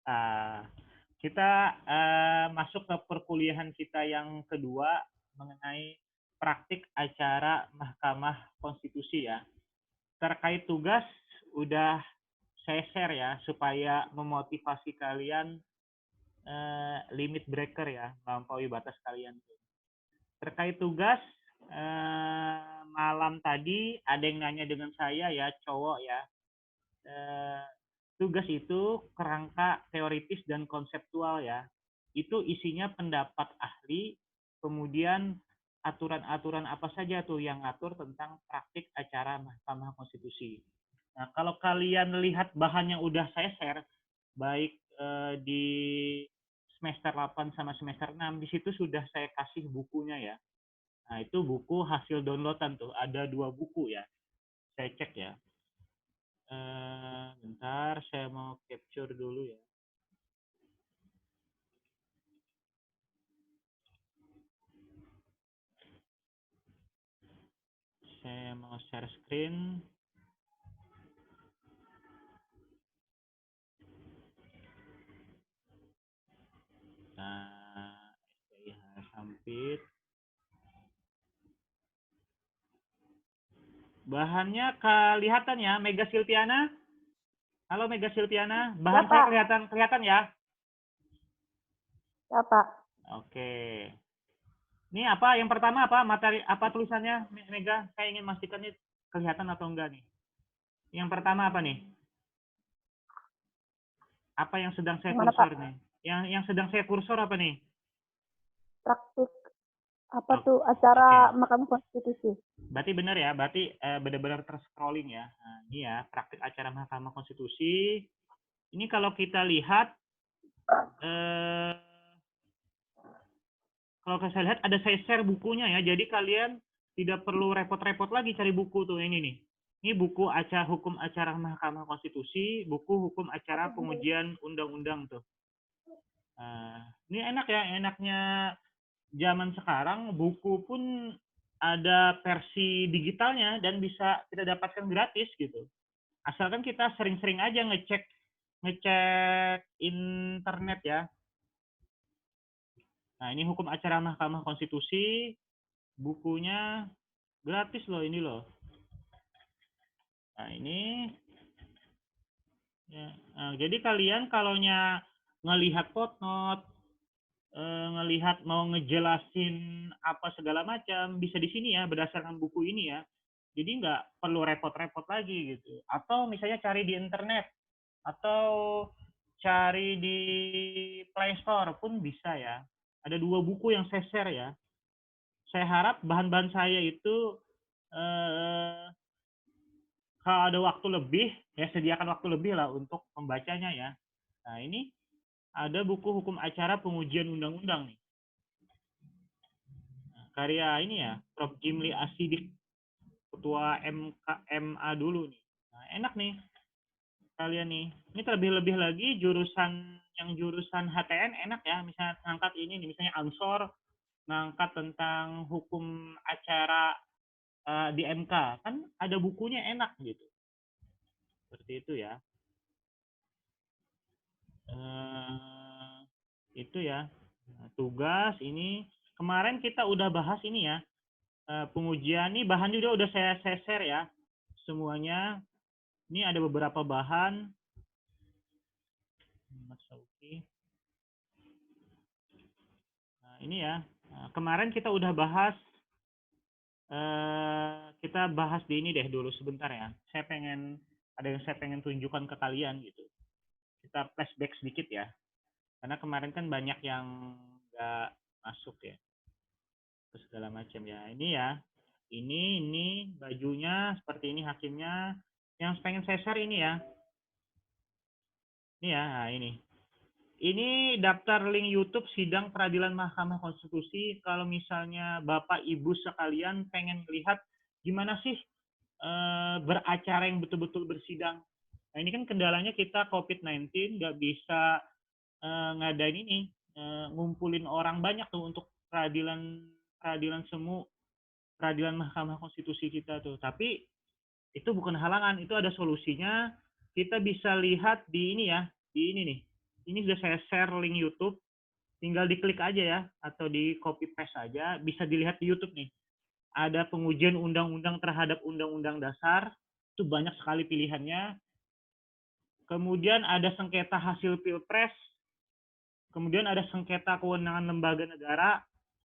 Ah, kita masuk ke perkuliahan kita yang kedua mengenai praktik acara Mahkamah Konstitusi ya. Terkait tugas udah saya share ya supaya memotivasi kalian limit breaker ya, melampaui batas kalian. Terkait tugas malam tadi ada yang nanya dengan saya ya, cowok ya. Tugas itu kerangka teoritis dan konseptual ya. Itu isinya pendapat ahli, kemudian aturan-aturan apa saja tuh yang ngatur tentang praktik acara Mahkamah Konstitusi. Nah, kalau kalian lihat bahan yang udah saya share, baik di semester 8 sama semester 6, di situ sudah saya kasih bukunya ya. Nah, itu buku hasil downloadan tuh, ada 2 buku ya. Saya cek ya. Bentar, saya mau capture dulu ya. Saya mau share screen. Nah, SPIH Sampit. Bahannya kelihatan ya, Mega Silpiana. Halo Mega Silpiana, Ya, bahan saya Pak. kelihatan ya? Ya, Pak. Oke. Ini apa? Yang pertama apa? Materi apa tulisannya Mega? Saya ingin memastikan ini kelihatan atau enggak nih. Yang pertama apa nih? Apa yang sedang saya Gimana, Pak? kursor nih? Yang sedang saya kursor apa nih? Praktik apa Oh, tuh oke. acara Mahkamah Konstitusi? Berarti benar ya, berarti benar-benar terscrolling ya. Nah, ini ya praktik acara Mahkamah Konstitusi. Ini kalau kita lihat, kalau saya lihat ada saya share bukunya ya. Jadi kalian tidak perlu repot-repot lagi cari buku tuh ini nih. Ini buku hukum acara Mahkamah Konstitusi, buku hukum acara pengujian undang-undang tuh. Ini enak ya, enaknya zaman sekarang buku pun ada versi digitalnya dan bisa kita dapatkan gratis gitu. Asalkan kita sering-sering aja ngecek internet ya. Nah, ini hukum acara Mahkamah Konstitusi, bukunya gratis loh ini loh. Nah, ini ya. Nah, jadi kalian kalau ngelihat footnote, ngelihat mau ngejelasin apa segala macam bisa di sini ya berdasarkan buku ini ya. Jadi nggak perlu repot-repot lagi gitu. Atau misalnya cari di internet atau cari di Play Store pun bisa ya. Ada 2 buku yang saya share ya. Saya harap bahan-bahan saya itu eh, kalau ada waktu lebih ya sediakan waktu lebih lah untuk membacanya ya. Nah, ini ada buku hukum acara pengujian undang-undang nih. Karya ini ya, Prof. Jimli Asidik, ketua MA dulu nih. Nah, enak nih kalian nih. Ini terlebih-lebih lagi jurusan HTN enak ya, misalnya ngangkat ini nih, misalnya Ansor, ngangkat tentang hukum acara di MK, kan ada bukunya enak gitu. Seperti itu ya. Itu ya. Tugas ini, kemarin kita udah bahas ini ya, pengujian nih bahan juga udah saya share ya semuanya. Ini ada beberapa bahan. Nah, ini ya. Nah, kemarin kita udah bahas kita bahas di ini deh dulu sebentar ya. Ada yang saya pengen tunjukkan ke kalian gitu. Kita flashback sedikit ya. Karena kemarin kan banyak yang nggak masuk ya. Terus segala macam ya. Ini ya. Ini bajunya seperti ini hakimnya. Yang pengen saya share ini ya. Ini ya, nah ini. Ini daftar link YouTube sidang peradilan Mahkamah Konstitusi. Kalau misalnya Bapak Ibu sekalian pengen lihat gimana sih beracara yang betul-betul bersidang. Nah, ini kan kendalanya kita COVID-19 nggak bisa ngadain ini, ngumpulin orang banyak tuh untuk peradilan semu, peradilan Mahkamah Konstitusi kita tuh. Tapi itu bukan halangan, itu ada solusinya. Kita bisa lihat di ini ya, di ini nih. Ini sudah saya share link YouTube. Tinggal diklik aja ya, atau di copy paste aja. Bisa dilihat di YouTube nih. Ada pengujian undang-undang terhadap undang-undang dasar. Itu banyak sekali pilihannya. Kemudian ada sengketa hasil pilpres. Kemudian ada sengketa kewenangan lembaga negara.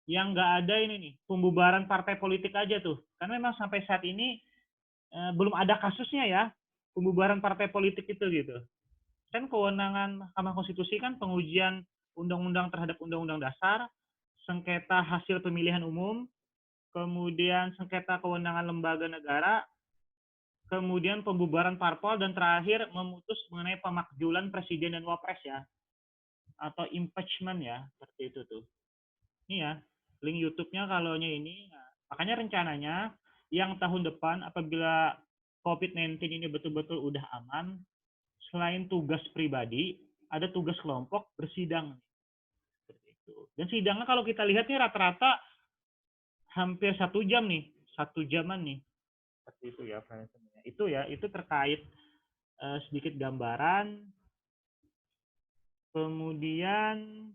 Yang nggak ada ini nih, pembubaran partai politik aja tuh. Karena memang sampai saat ini belum ada kasusnya ya, pembubaran partai politik itu gitu. Kan kewenangan Mahkamah Konstitusi kan pengujian undang-undang terhadap undang-undang dasar, sengketa hasil pemilihan umum, kemudian sengketa kewenangan lembaga negara, kemudian pembubaran parpol, dan terakhir memutus mengenai pemakzulan presiden dan wapres ya, atau impeachment ya, seperti itu tuh. Ini ya, link YouTube-nya kalaunya ini. Nah, makanya rencananya yang tahun depan apabila COVID-19 ini betul-betul udah aman, selain tugas pribadi, ada tugas kelompok bersidang. Seperti itu. Dan sidangnya kalau kita lihat nih rata-rata hampir 1 jam nih, 1 jaman nih. Seperti itu ya, itu ya, itu terkait sedikit gambaran. Kemudian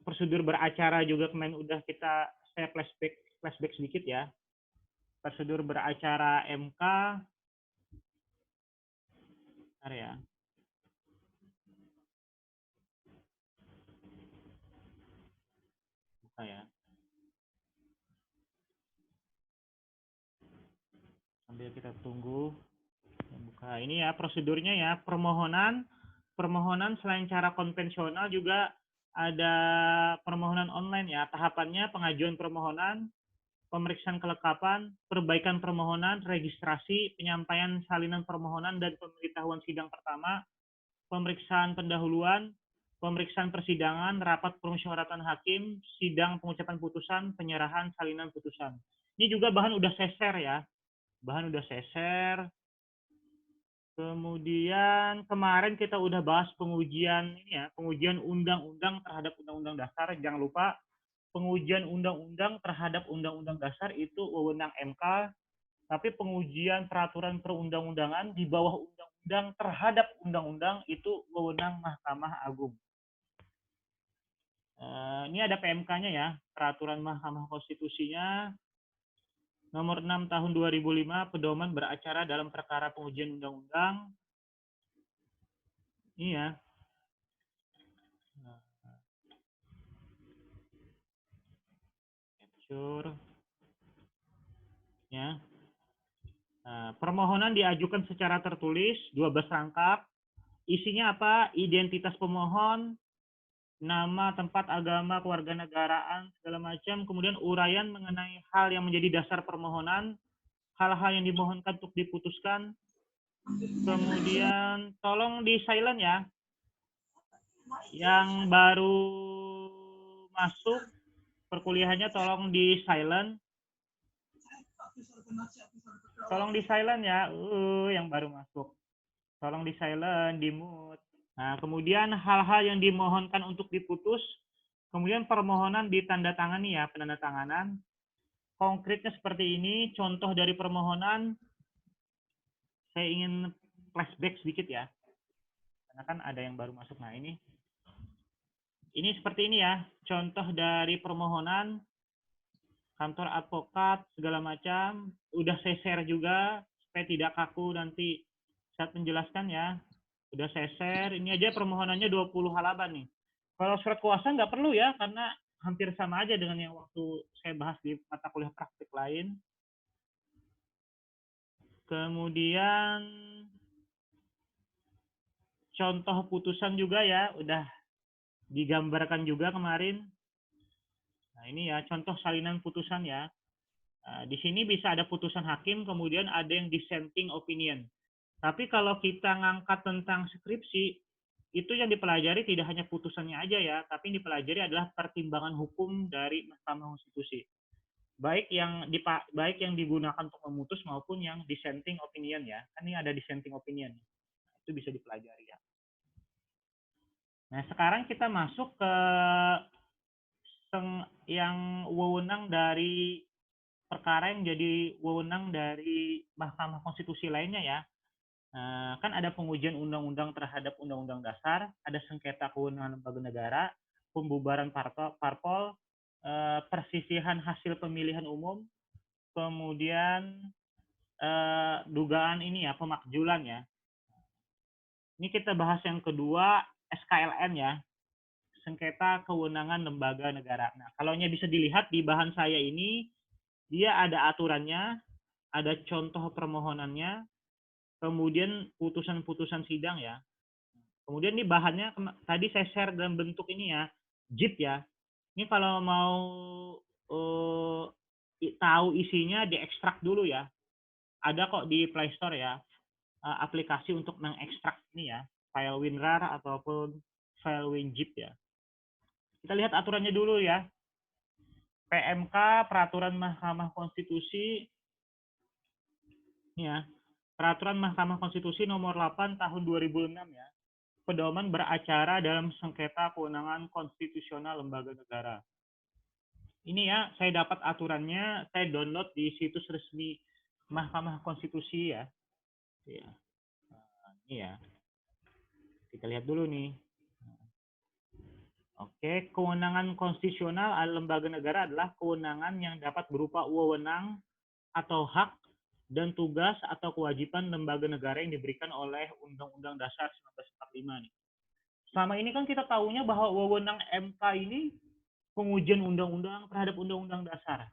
prosedur beracara juga kemarin udah saya flashback sedikit ya. Prosedur beracara MK. Bentar ya. Buka ya. Sambil kita tunggu. Buka ini ya prosedurnya ya. Permohonan selain cara konvensional juga ada permohonan online ya. Tahapannya pengajuan permohonan, pemeriksaan kelengkapan, perbaikan permohonan, registrasi, penyampaian salinan permohonan dan pemberitahuan sidang pertama, pemeriksaan pendahuluan, pemeriksaan persidangan, rapat permusyawaratan hakim, sidang pengucapan putusan, penyerahan salinan putusan. Ini juga bahan udah saya share ya. Bahan udah saya share. Kemudian kemarin kita udah bahas pengujian ini ya, pengujian undang-undang terhadap undang-undang dasar. Jangan lupa pengujian undang-undang terhadap undang-undang dasar itu wewenang MK, tapi pengujian peraturan perundang-undangan di bawah undang-undang terhadap undang-undang itu wewenang Mahkamah Agung. Ini ada PMK-nya ya, peraturan Mahkamah Konstitusinya nomor 6 tahun 2005, pedoman beracara dalam perkara pengujian undang-undang. Ini ya. Capture. Ya. Permohonan diajukan secara tertulis, 12 rangkap. Isinya apa? Identitas pemohon, nama, tempat, agama, kewarganegaraan, segala macam. Kemudian uraian mengenai hal yang menjadi dasar permohonan, hal-hal yang dimohonkan untuk diputuskan. Kemudian tolong di silent ya. Yang baru masuk perkuliahannya tolong di silent. Tolong di silent ya. Yang baru masuk. Tolong di silent, di mute. Nah, kemudian hal-hal yang dimohonkan untuk diputus, kemudian permohonan ditandatangani ya, penandatanganan. Konkretnya seperti ini, contoh dari permohonan, saya ingin flashback sedikit ya, karena kan ada yang baru masuk. Nah, ini seperti ini ya, contoh dari permohonan, kantor advokat, segala macam, udah saya share juga, supaya tidak kaku nanti saat menjelaskan ya. Udah saya share, ini aja permohonannya 20 halaman nih. Kalau surat kuasa nggak perlu ya, karena hampir sama aja dengan yang waktu saya bahas di mata kuliah praktik lain. Kemudian contoh putusan juga ya, udah digambarkan juga kemarin. Nah ini ya, contoh salinan putusan ya. Nah, di sini bisa ada putusan hakim, kemudian ada yang dissenting opinion. Tapi kalau kita ngangkat tentang skripsi, itu yang dipelajari tidak hanya putusannya aja ya, tapi yang dipelajari adalah pertimbangan hukum dari Mahkamah Konstitusi. Baik yang digunakan untuk memutus maupun yang dissenting opinion ya. Kan ini ada dissenting opinion. Itu bisa dipelajari ya. Nah, sekarang kita masuk ke yang wewenang dari perkara yang jadi wewenang dari Mahkamah Konstitusi lainnya ya. Kan ada pengujian undang-undang terhadap undang-undang dasar, ada sengketa kewenangan lembaga negara, pembubaran parpol, persisihan hasil pemilihan umum, kemudian dugaan ini ya, pemakjulan ya. Ini kita bahas yang kedua, SKLN ya, sengketa kewenangan lembaga negara. Nah, kalau bisa dilihat di bahan saya ini, dia ada aturannya, ada contoh permohonannya, kemudian putusan-putusan sidang ya. Kemudian ini bahannya tadi saya share dalam bentuk ini ya, JIT ya. Ini kalau mau tahu isinya diekstrak dulu ya. Ada kok di Play Store ya, aplikasi untuk mengekstrak ini ya, file WinRAR ataupun file WinZip ya. Kita lihat aturannya dulu ya. PMK, Peraturan Mahkamah Konstitusi, ya, Peraturan Mahkamah Konstitusi nomor 8 tahun 2006 ya. Pedoman beracara dalam sengketa kewenangan konstitusional lembaga negara. Ini ya, saya dapat aturannya, saya download di situs resmi Mahkamah Konstitusi ya. Ya. Nah, ini ya. Kita lihat dulu nih. Oke, kewenangan konstitusional lembaga negara adalah kewenangan yang dapat berupa wewenang atau hak dan tugas atau kewajiban lembaga negara yang diberikan oleh Undang-Undang Dasar 1945 nih. Selama ini kan kita tahunya bahwa wewenang MK ini pengujian undang-undang terhadap undang-undang dasar.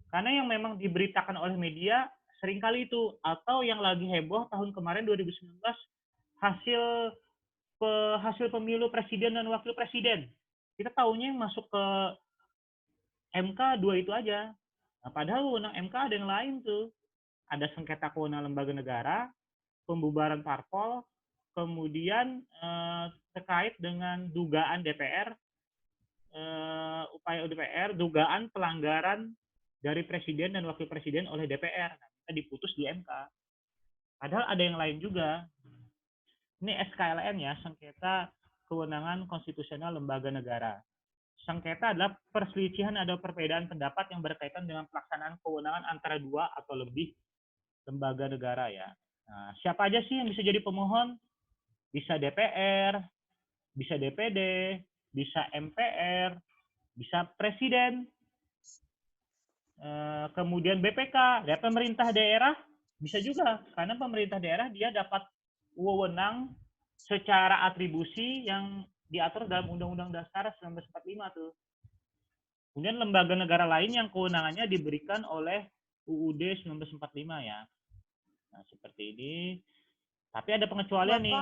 Karena yang memang diberitakan oleh media seringkali itu, atau yang lagi heboh tahun kemarin 2019 hasil pemilu presiden dan wakil presiden. Kita tahunya yang masuk ke MK 2 itu aja. Nah, padahal wewenang MK ada yang lain tuh. Ada sengketa kewenangan lembaga negara, pembubaran parpol, kemudian terkait dengan dugaan DPR, upaya DPR, dugaan pelanggaran dari presiden dan wakil presiden oleh DPR. Nah, diputus di MK. Padahal ada yang lain juga. Ini SKLN ya, sengketa kewenangan konstitusional lembaga negara. Sengketa adalah perselisihan atau perbedaan pendapat yang berkaitan dengan pelaksanaan kewenangan antara dua atau lebih lembaga negara ya. Nah, siapa aja sih yang bisa jadi pemohon? Bisa DPR, bisa DPD, bisa MPR, bisa presiden, kemudian BPK, ya pemerintah daerah bisa juga, karena pemerintah daerah dia dapat wewenang secara atribusi yang diatur dalam Undang-Undang Dasar 1945 tuh. Kemudian lembaga negara lain yang kewenangannya diberikan oleh UUD 1945 ya. Nah, seperti ini. Tapi ada pengecualian nih.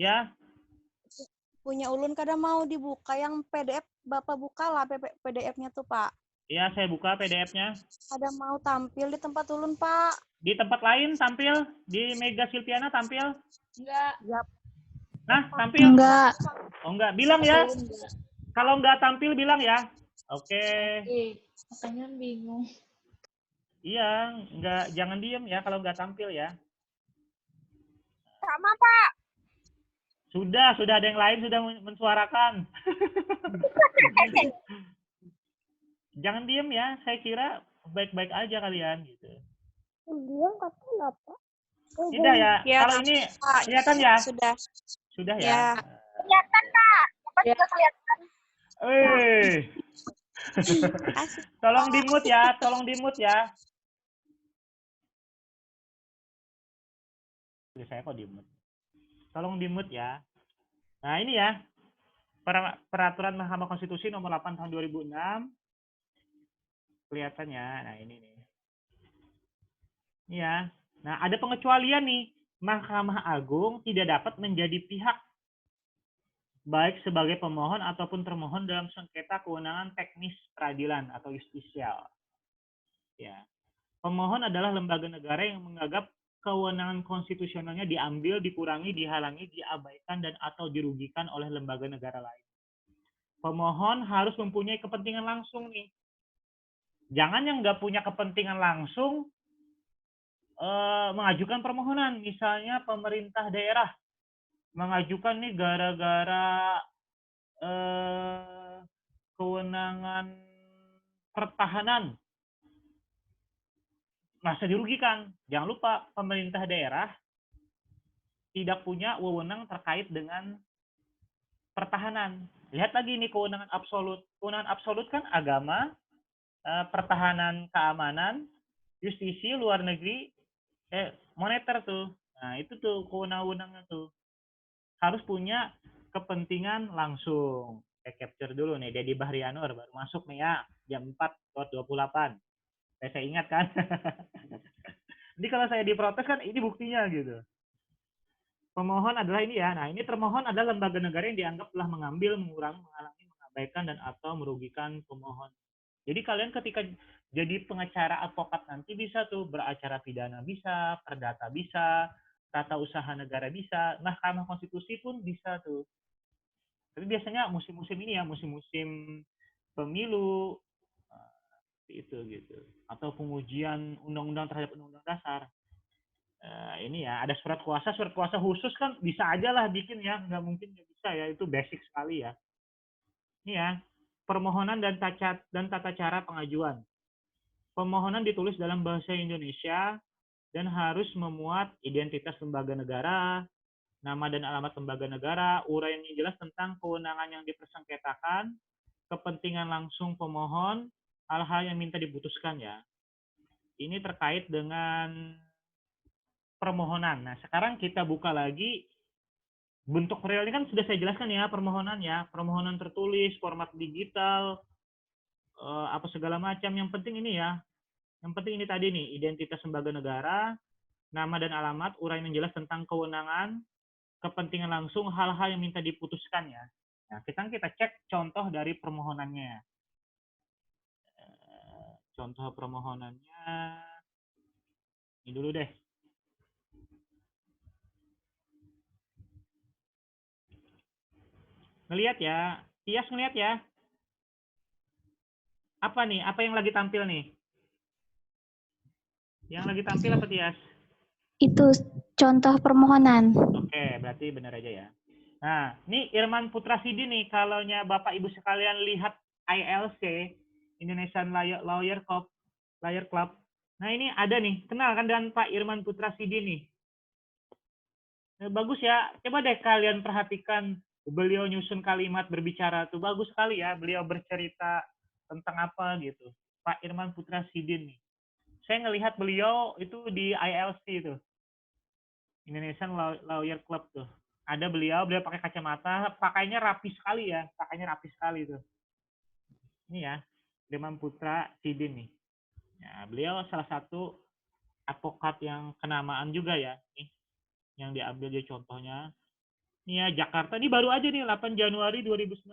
Ya. Punya ulun kadang mau dibuka yang PDF, Bapak buka lah PDF-nya tuh, Pak. Iya, saya buka PDF-nya. Ada mau tampil di tempat ulun, Pak. Di tempat lain tampil? Di Mega Silpiana tampil? Enggak. Yap. Nah, tampil? Enggak. Oh, enggak. Bilang ya. Kalau enggak tampil, bilang ya. Oke. Makanya bingung. Iya, enggak, jangan diem ya kalau enggak tampil ya. Sama, Pak. Sudah ada yang lain sudah mensuarakan. Jangan diem ya, saya kira baik-baik aja kalian gitu. Diam katanya apa? Tidak ya, Ya, kalau ini kelihatan ya? Sudah ya? Ya. Kelihatan, Pak. Bapak juga kelihatan. Tolong di-mute ya, tolong di-mute ya. Saya kok di-mute. Tolong di-mute ya. Nah, ini ya. Peraturan Mahkamah Konstitusi nomor 8 tahun 2006. Kelihatannya. Nah, ini nih. Ini ya. Nah, ada pengecualian nih. Mahkamah Agung tidak dapat menjadi pihak baik sebagai pemohon ataupun termohon dalam sengketa kewenangan teknis peradilan atau justisial. Ya. Pemohon adalah lembaga negara yang menganggap kewenangan konstitusionalnya diambil, dikurangi, dihalangi, diabaikan, dan atau dirugikan oleh lembaga negara lain. Pemohon harus mempunyai kepentingan langsung nih. Jangan yang nggak punya kepentingan langsung mengajukan permohonan. Misalnya pemerintah daerah mengajukan nih gara-gara kewenangan pertahanan. Masa dirugikan. Jangan lupa pemerintah daerah tidak punya wewenang terkait dengan pertahanan. Lihat lagi nih kewenangan absolut. Kewenangan absolut kan agama, pertahanan, keamanan, justisi, luar negeri, moneter tuh. Nah, itu tuh kewenangan-wewenangnya tuh. Harus punya kepentingan langsung. Saya capture dulu nih, Deddy Bahrianur baru masuk nih ya, jam 4:28. Saya ingat kan. Jadi kalau saya diprotes kan ini buktinya gitu. Pemohon adalah ini ya. Nah, ini termohon adalah lembaga negara yang dianggap telah mengambil, mengurangi, menghalangi, mengabaikan, dan atau merugikan pemohon. Jadi kalian ketika jadi pengacara advokat nanti bisa tuh beracara pidana bisa, perdata bisa, tata usaha negara bisa, Mahkamah Konstitusi pun bisa tuh. Tapi biasanya musim-musim ini ya, musim-musim pemilu itu gitu. Atau pengujian undang-undang terhadap undang-undang dasar. Ini ya ada surat kuasa khusus kan bisa aja lah bikin ya, nggak mungkin nggak bisa ya, itu basic sekali ya. Ini ya, permohonan dan tata cara pengajuan. Pemohonan ditulis dalam bahasa Indonesia dan harus memuat identitas lembaga negara, nama dan alamat lembaga negara, uraian yang jelas tentang kewenangan yang dipersengketakan, kepentingan langsung pemohon, hal-hal yang minta diputuskan ya. Ini terkait dengan permohonan. Nah, sekarang kita buka lagi bentuk real ini kan sudah saya jelaskan ya, permohonan ya, permohonan tertulis, format digital, apa segala macam. Yang penting ini ya, yang penting ini tadi nih, identitas lembaga negara, nama dan alamat, uraian yang jelas tentang kewenangan, kepentingan langsung, hal-hal yang minta diputuskan ya. Nah, kita cek contoh dari permohonannya. Contoh permohonannya ini dulu deh. Ngelihat ya, Tias ngelihat ya. Apa nih? Apa yang lagi tampil nih? Yang lagi tampil apa Tias? Itu contoh permohonan. Oke, berarti benar aja ya. Nah, ini Irman Putra Sidi nih, kalau Bapak Ibu sekalian lihat ILC, Indonesian Lawyer Club. Nah, ini ada nih, kenal kan dengan Pak Irman Putra Sidi nih. Nah, bagus ya, coba deh kalian perhatikan beliau nyusun kalimat berbicara tuh bagus sekali ya, beliau bercerita tentang apa gitu. Pak Irman Putra Sidi nih. Saya ngelihat beliau itu di ILC itu, Indonesian Lawyer Club tuh. Ada beliau pakai kacamata, pakainya rapi sekali ya, tuh. Ini ya, Irman Putra Sidin nih. Ya, beliau salah satu advokat yang kenamaan juga ya, nih, yang diambil jadi contohnya. Ini ya, Jakarta, ini baru aja nih, 8 Januari 2019.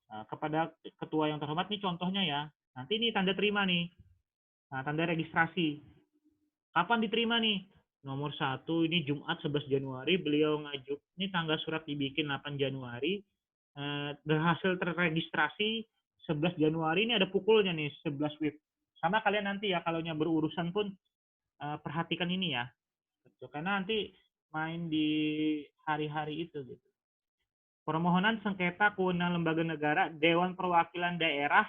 Nah, kepada ketua yang terhormat, nih contohnya ya. Nanti ini tanda terima nih. Nah, tanda registrasi. Kapan diterima nih? Nomor 1 ini Jumat 11 Januari beliau ngajuk. Ini tanggal surat dibikin 8 Januari. Berhasil terregistrasi 11 Januari, ini ada pukulnya nih 11 WIB. Sama kalian nanti ya kalau berurusan pun perhatikan ini ya. Karena nanti main di hari-hari itu gitu. Permohonan sengketa kewenangan lembaga negara, Dewan Perwakilan Daerah.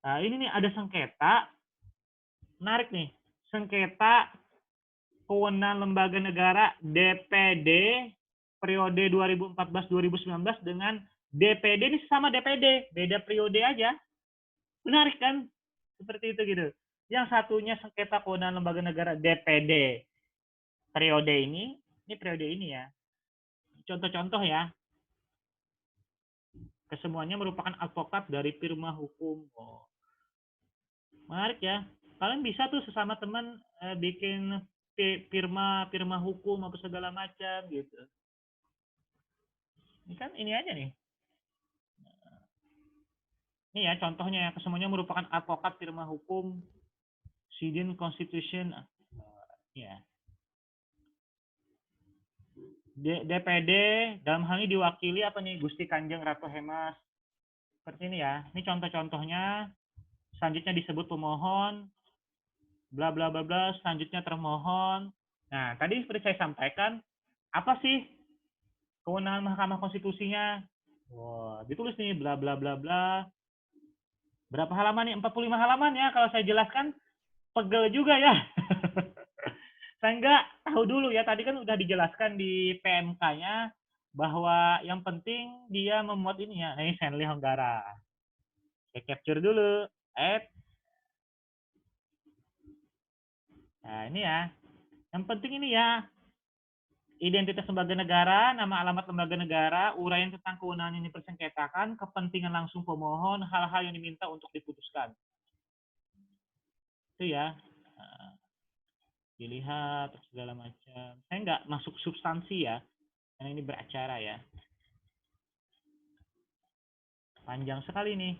Nah, ini nih ada sengketa. Menarik nih. Sengketa kewenangan lembaga negara DPD periode 2014-2019 dengan DPD ini sama DPD, beda periode aja. Menarik kan? Seperti itu gitu. Yang satunya sengketa kewenangan lembaga negara DPD periode ini periode ini ya. Contoh-contoh ya. Kesemuanya merupakan advokat dari firma hukum. Oh. Menarik ya. Kalian bisa tuh sesama teman bikin firma hukum apa segala macam gitu. Ini kan ini aja nih. Ini ya contohnya, kesemuanya merupakan advokat firma hukum Sidin Constitution. Ya. DPD dalam hal ini diwakili apa nih? Gusti Kanjeng Ratu Hemas. Seperti ini ya. Ini contoh-contohnya. Selanjutnya disebut pemohon. Bla bla bla bla. Selanjutnya termohon. Nah, tadi seperti saya sampaikan, apa sih kewenangan Mahkamah Konstitusinya? Wah, ditulis nih bla bla bla bla. Berapa halaman nih? 45 halaman ya. Kalau saya jelaskan, pegel juga ya. Saya nggak tahu dulu ya, tadi kan udah dijelaskan di PMK-nya bahwa yang penting dia memuat ini ya. Nah, ini Stanley Honggara. Saya capture dulu. Nah, ini ya. Yang penting ini ya. Identitas lembaga negara, nama alamat lembaga negara, uraian tentang kewenangan yang dipersengketakan, kepentingan langsung pemohon, hal-hal yang diminta untuk diputuskan. Itu ya. Nah, dilihat segala macam. Saya nggak masuk substansi ya, karena ini beracara ya. Panjang sekali nih.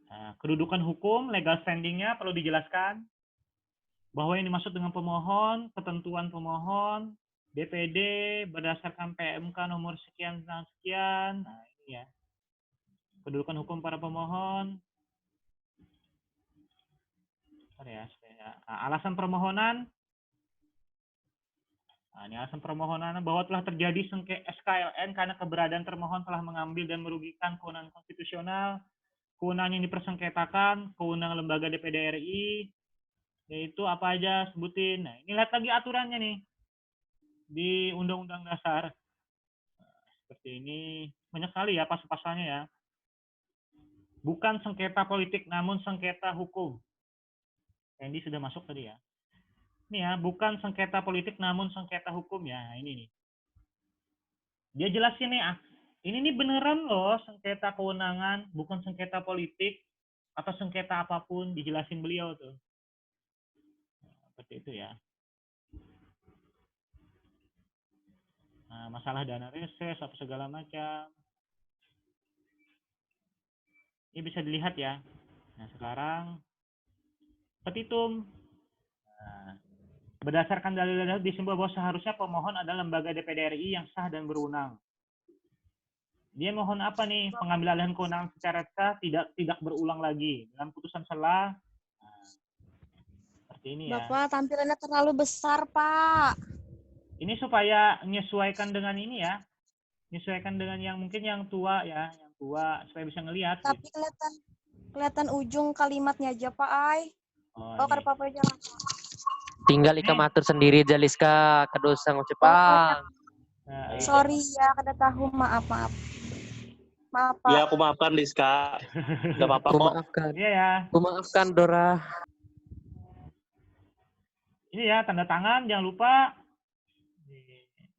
Nah, kedudukan hukum, legal standing-nya perlu dijelaskan. Bahwa yang dimaksud dengan pemohon, ketentuan pemohon, DPD berdasarkan PMK nomor sekian dan sekian. Nah, ini ya. Kedudukan hukum para pemohon. Nah, alasan permohonan. Nah, ini alasan permohonan bahwa telah terjadi SKLN karena keberadaan termohon telah mengambil dan merugikan kewenangan konstitusional, kewenangan yang dipersengketakan, kewenangan lembaga DPD RI, yaitu apa aja sebutin. Nah, ini lihat lagi aturannya nih di Undang-Undang Dasar. Nah, seperti ini banyak sekali ya pasal-pasalnya ya. Bukan sengketa politik namun sengketa hukum. Andy sudah masuk tadi ya. Ini ya, bukan sengketa politik namun sengketa hukum ya. Nah, ini nih. Dia jelasin nih, ini nih beneran loh sengketa kewenangan, bukan sengketa politik atau sengketa apapun, dijelasin beliau tuh. Seperti itu ya. Nah, masalah dana reses apa segala macam. Ini bisa dilihat ya. Nah, sekarang petitum. Nah, berdasarkan dalil-dalil disimpulkan bahwa seharusnya pemohon adalah lembaga DPD RI yang sah dan berwenang. Dia mohon apa nih? Pengambil alihan kewenangan secara sah tidak berulang lagi dalam putusan sela. Nah, seperti ini ya. Bapak, tampilannya terlalu besar, Pak. Ini supaya menyesuaikan dengan ini ya. Menyesuaikan dengan yang mungkin yang tua ya, yang tua supaya bisa ngelihat. Tapi gitu. kelihatan ujung kalimatnya aja, Pak Ai. Oh, kada apa-apa aja. Tinggal Ika matur sendiri Jaliska kedosa ngucapang. Nah, Sorry ya, kada tahu. Maaf. Maaf, Pak. Ya, aku maafkan Rizka. Gak apa-apa kok. Kumaafkan. iya ya. Kumaafkan Dora. Ini ya tanda tangan jangan lupa.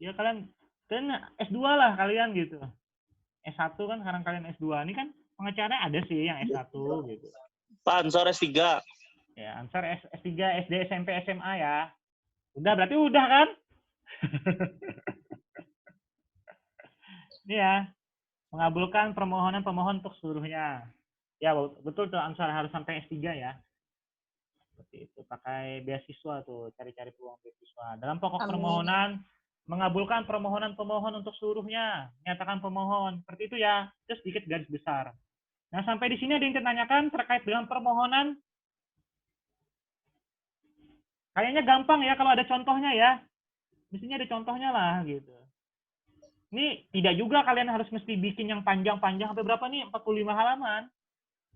Ya kalian kan S2 lah kalian gitu. S1 kan sekarang kalian S2. Ini kan pengacara ada sih yang S1 gitu. Pak Ansor S3. Ya, Ansar S3, SD, SMP, SMA ya. Udah berarti udah kan? Ini ya. Mengabulkan permohonan pemohon untuk seluruhnya. Ya, betul tuh Ansar harus sampai S3 ya. Seperti itu, pakai beasiswa tuh, cari-cari peluang beasiswa. Dalam pokok permohonan, mengabulkan permohonan pemohon untuk seluruhnya, nyatakan pemohon. Seperti itu ya, terus sedikit garis besar. Nah, sampai di sini ada yang ditanyakan terkait dengan permohonan. Kayaknya gampang ya kalau ada contohnya ya. Mestinya ada contohnya lah gitu. Ini tidak juga kalian harus mesti bikin yang panjang-panjang sampai berapa nih? 45 halaman.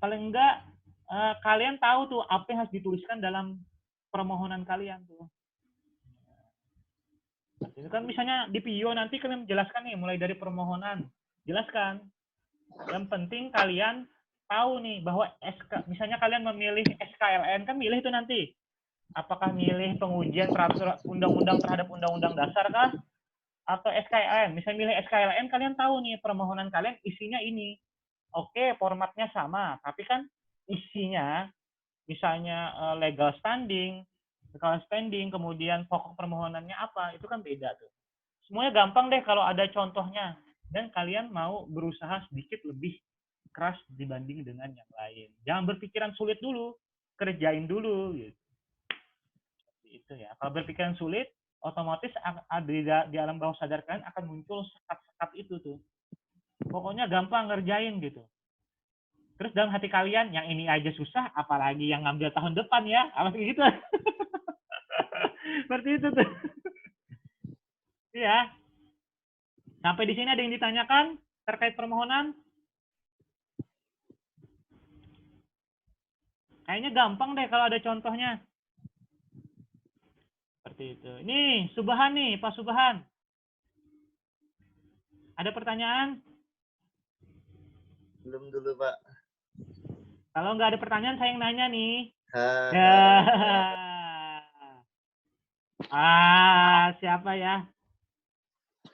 Paling enggak kalian tahu tuh apa yang harus dituliskan dalam permohonan kalian tuh. Itu kan misalnya di PIO nanti kalian menjelaskan nih mulai dari permohonan. Jelaskan. Yang penting kalian tahu nih bahwa misalnya kalian memilih SKLN kan milih itu nanti. Apakah milih pengujian peraturan undang-undang terhadap undang-undang dasar kah? Atau SKLN, misalnya milih SKLN, kalian tahu nih permohonan kalian isinya ini. Oke, formatnya sama, tapi kan isinya, misalnya legal standing, kemudian pokok permohonannya apa, itu kan beda tuh. Semuanya gampang deh kalau ada contohnya, dan kalian mau berusaha sedikit lebih keras dibanding dengan yang lain. Jangan berpikiran sulit dulu, kerjain dulu gitu. Seperti itu ya. Kalau berpikiran sulit, otomatis di alam bawah sadar kalian akan muncul sekat-sekat itu tuh. Pokoknya gampang ngerjain gitu. Terus dalam hati kalian, yang ini aja susah, apalagi yang ngambil tahun depan ya. Apa gitu. Seperti itu tuh. Iya. Sampai di sini ada yang ditanyakan terkait permohonan? Kayaknya gampang deh kalau ada contohnya. seperti itu. Ini Subhan nih, Pak Subhan. Ada pertanyaan? Belum dulu, Pak. Kalau nggak ada pertanyaan, saya yang nanya nih. Siapa ya?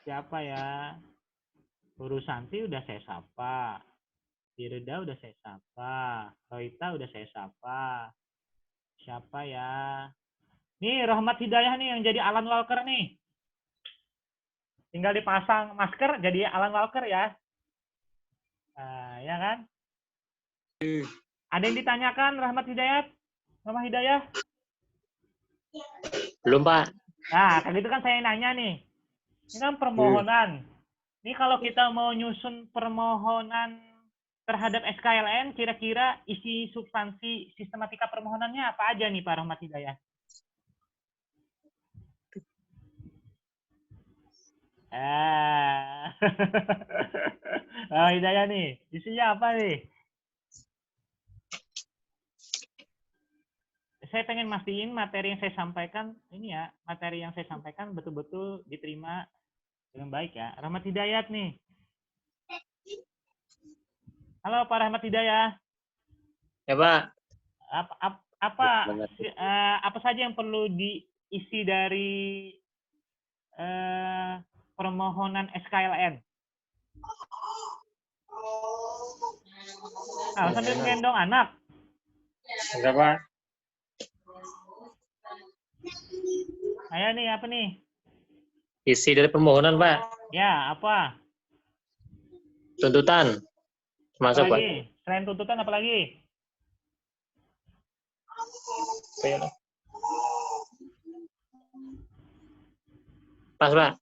Siapa ya? Guru Santi udah saya sapa. Direda udah saya sapa. Roita udah saya sapa. Siapa ya? Nih, Rahmat Hidayah nih yang jadi Alan Walker nih. Tinggal dipasang masker jadi Alan Walker ya. Ya kan? Ada yang ditanyakan Rahmat Hidayat? Rahmat Hidayah? Belum, Pak. Nah, kayak gitu kan saya nanya nih. Ini kan permohonan. Ini kalau kita mau nyusun permohonan terhadap SKLN, kira-kira isi substansi sistematika permohonannya apa aja nih Pak Rahmat Hidayah? Hidayah nih, isinya apa nih? Saya pengen mastiin materi yang saya sampaikan, ini ya, materi yang saya sampaikan betul-betul diterima dengan baik ya. Rahmat Hidayat nih. Halo Pak Rahmat Hidayah. Ya, Pak. Apa saja yang perlu diisi dari permohonan SKLN? Sambil menggendong anak. Enggak, Pak. Ayo nih, apa nih? Isi dari permohonan, Pak. Ya, apa? Tuntutan. Masuk, Pak. Apalagi? Selain tuntutan, apa lagi? Pas, Pak.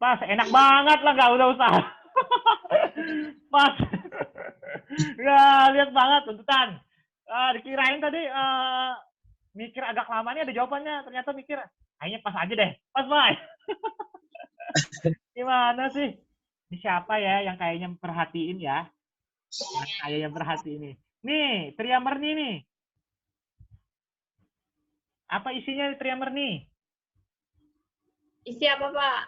Pas, enak banget lah, nggak usah. Pas. Ya, lihat banget tuntutan. Dikirain tadi mikir agak lama nih ada jawabannya. Ternyata mikir, kayaknya pas aja deh. Pas, Pak. Gimana sih? Ini siapa ya yang kayaknya perhatiin ya? Yang kayaknya perhatiin nih. Nih, Tria Merni nih. Apa isinya Tria Merni? Isi apa, Pak?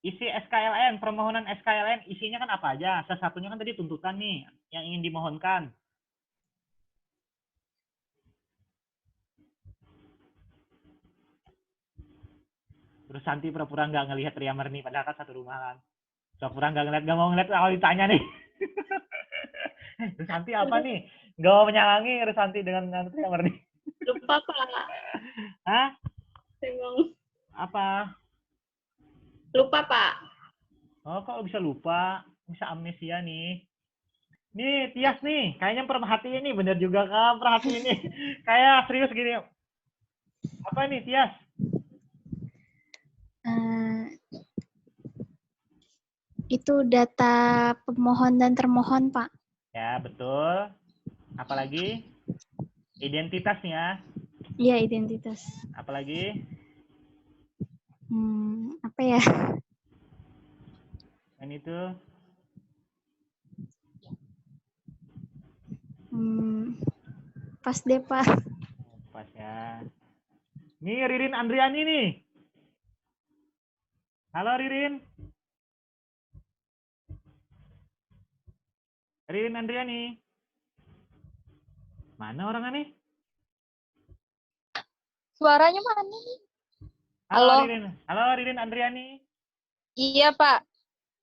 Isi SKLN, permohonan SKLN, isinya kan apa aja? Salah satunya kan tadi tuntutan nih, yang ingin dimohonkan. Terus Santi pura-pura nggak ngelihat Tria Merni, padahal kan satu rumah kan. Pura-pura nggak mau ngeliat kalau ditanya nih. Terus Santi apa nih? Nggak mau menyalangi Terus Santi dengan Tria Merni. Lupa, Pak. Hah? Bingung. Apa? Lupa, Pak. Oh, kok bisa lupa? Bisa amnesia nih. Nih, Tias nih. Kayaknya perhatiin nih. Bener juga kan perhatiin nih. Kayak serius gini. Apa nih, Tias? Itu data pemohon dan termohon, Pak. Ya, betul. Apalagi? Identitasnya. Iya, identitas. Apalagi? Apa ya? Dan itu? Pas deh, Pak. Pas ya. Nih, Ririn Andriani nih. Halo, Ririn. Ririn Andriani. Mana orangnya nih? Suaranya mana? Halo, Halo. Ririn. Halo, Ririn Andriani. Iya, Pak.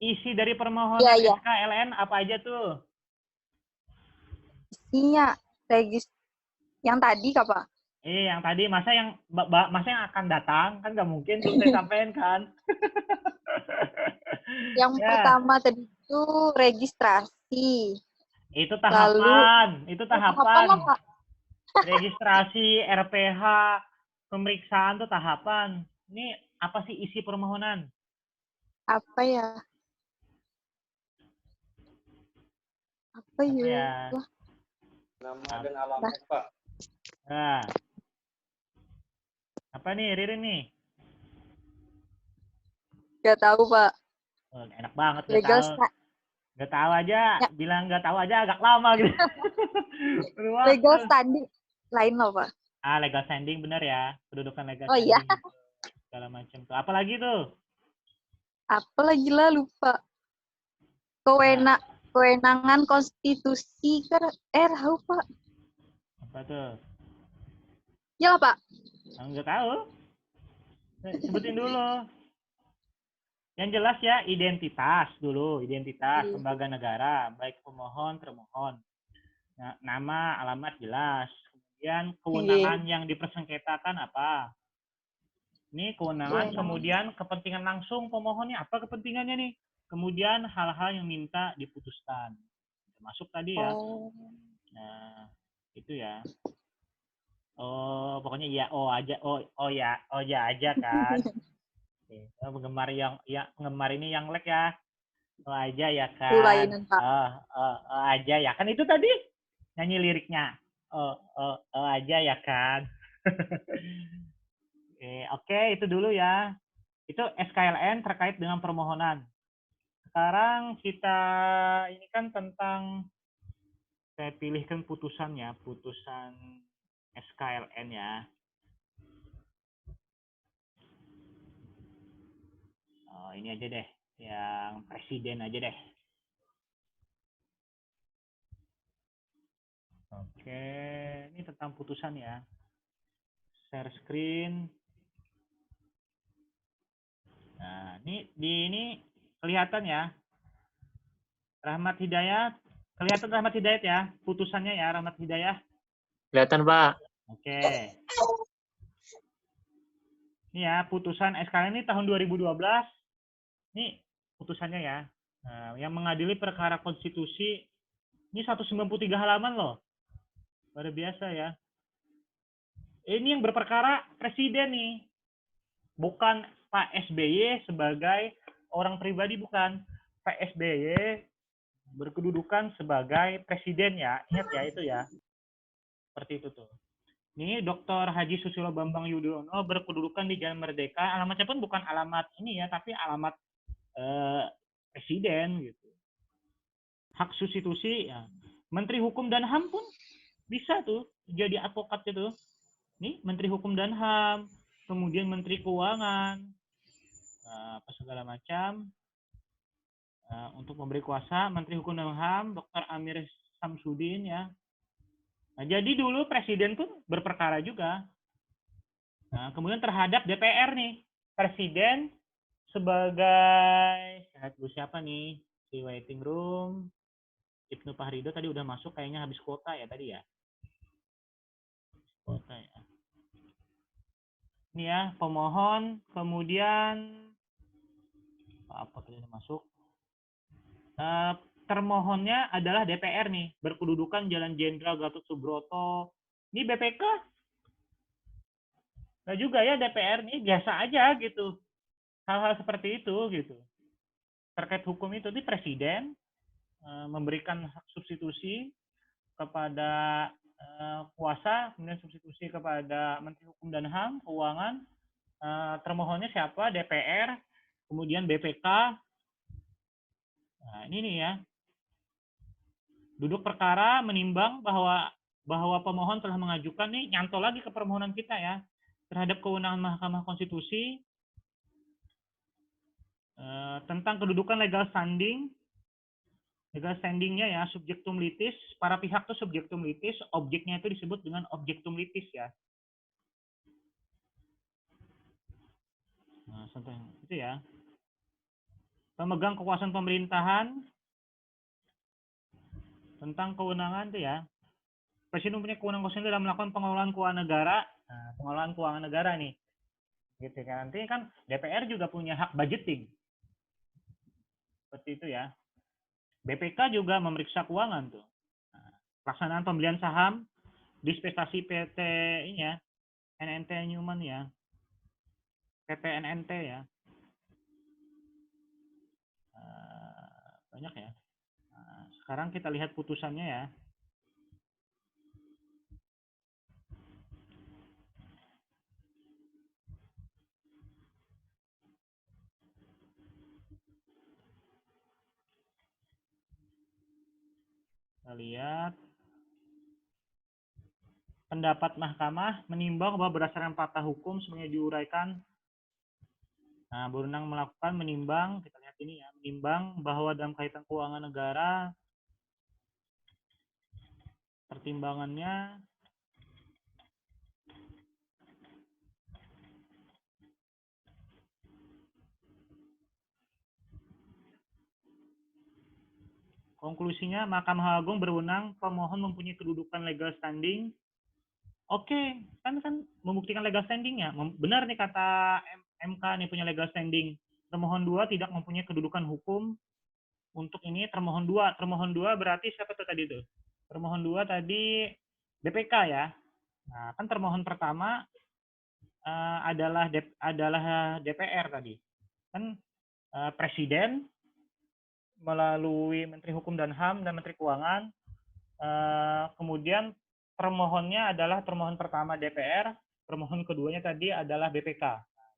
Isi dari permohonan Iya. SKLN apa aja tuh? Iya, regis. Yang tadi, Kak, Pak? Yang tadi masa yang akan datang kan nggak mungkin belum saya sampaikan kan? Yang pertama tadi itu registrasi. Itu tahapan, Tahapan apa? Registrasi, RPH, pemeriksaan tuh tahapan. Ini apa sih isi permohonan? Apa ya? Apa ya? Nama dan alamat, Pak. Nah. Apa nih, Ririn nih? Gak tahu, Pak. Oh, enak banget Legal nggak tahu aja, ya. Bilang nggak tahu aja agak lama gitu. Legal standing lain loh, Pak. Legal standing bener ya, kedudukan legal standing. Oh iya. segala macam tuh. Apalagi tuh? Apalagi lah lupa. Kewenangan konstitusi kan tahu Pak. Apa tuh? Ya Pak. Enggak tahu. Sebutin dulu. Yang jelas ya, identitas dulu, identitas lembaga negara, baik pemohon, termohon. Nah, nama, alamat jelas. Kemudian kewenangan yang dipersengketakan apa? Ini kewenangan, kemudian kepentingan langsung pemohonnya, apa kepentingannya nih? Kemudian hal-hal yang minta diputuskan. Masuk tadi ya. Nah, itu ya. Oh, pokoknya ya, oh aja, oh ya aja kan. Penggemar penggemar ini yang lag ya. Oh aja ya kan. Ulainan, Pak. Oh aja ya kan, itu tadi nyanyi liriknya. Oh aja ya kan. Oke, itu dulu ya. Itu SKLN terkait dengan permohonan. Sekarang kita ini kan tentang, saya pilihkan putusannya, putusan SKLN ya. Oh, ini aja deh, yang presiden aja deh. Oke, ini tentang putusan ya. Share screen. Nah, ini kelihatan ya. Rahmat Hidayat, kelihatan Rahmat Hidayat ya, putusannya ya, Rahmat Hidayat. Kelihatan, Pak. Oke. Ini ya, putusan SKLN ini tahun 2012. Ini putusannya ya. Nah, yang mengadili perkara konstitusi, ini 193 halaman loh. Luar biasa ya. Ini yang berperkara presiden nih. Bukan Pak SBY sebagai orang pribadi, bukan. Pak SBY berkedudukan sebagai presiden ya. Ingat ya itu ya. Seperti itu tuh. Ini Dr. Haji Susilo Bambang Yudhoyono berkedudukan di Jalan Merdeka. Alamatnya pun bukan alamat ini ya, tapi alamat presiden gitu. Hak substitusi ya. Menteri Hukum dan HAM pun bisa tuh jadi advokat gitu. Nih Menteri Hukum dan HAM, kemudian Menteri Keuangan, apa segala macam. Untuk memberi kuasa Menteri Hukum dan HAM Dr. Amir Samsudin ya. Nah, jadi dulu presiden pun berperkara juga. Nah, kemudian terhadap DPR nih, presiden sebagai siapa nih? Di waiting room. Ibnu Fahrido tadi udah masuk, kayaknya habis kuota ya tadi ya. Kuota ya. Ini ya, pemohon, kemudian apa tadi masuk? Termohonnya adalah DPR nih, berkedudukan Jalan Jenderal Gatot Subroto. Ini BPK. Nah juga ya DPR nih biasa aja gitu. Hal-hal seperti itu gitu. Terkait hukum itu di presiden memberikan hak substitusi kepada kuasa, kemudian substitusi kepada Menteri Hukum dan HAM, Keuangan. Termohonnya siapa? DPR, kemudian BPK. Nah, ini nih ya. Duduk perkara menimbang bahwa pemohon telah mengajukan nih, nyantol lagi ke permohonan kita ya, terhadap kewenangan Mahkamah Konstitusi tentang kedudukan legal standingnya ya, subjektum litis, para pihak tuh subjektum litis, objeknya itu disebut dengan objektum litis ya. Nah, itu ya. Pemegang kekuasaan pemerintahan tentang kewenangan itu ya. Presiden punya kewenangan konstitusi dalam melakukan pengelolaan keuangan negara. Nah, pengelolaan keuangan negara nih. Gitu kan. Nanti kan DPR juga punya hak budgeting. Seperti itu ya. BPK juga memeriksa keuangan tuh. Nah, pelaksanaan pembelian saham, dispensasi PT ini ya, NNT Newman ya, PT NNT ya, banyak ya. Nah, sekarang kita lihat putusannya ya. Kita lihat. Pendapat mahkamah menimbang bahwa berdasarkan fakta hukum sebenarnya diuraikan Nah, berwenang melakukan menimbang, kita lihat ini ya, menimbang bahwa dalam kaitan keuangan negara pertimbangannya konklusinya Mahkamah Agung berwenang pemohon mempunyai kedudukan legal standing. Oke, kan membuktikan legal standingnya. Benar nih kata MK nih punya legal standing. Termohon 2 tidak mempunyai kedudukan hukum. Untuk ini termohon 2. Termohon 2 berarti siapa tuh tadi tuh? Termohon 2 tadi BPK ya. Nah, kan termohon pertama adalah DPR tadi. Kan Presiden melalui Menteri Hukum dan HAM dan Menteri Keuangan. Kemudian permohonnya adalah permohon pertama DPR, permohon keduanya tadi adalah BPK.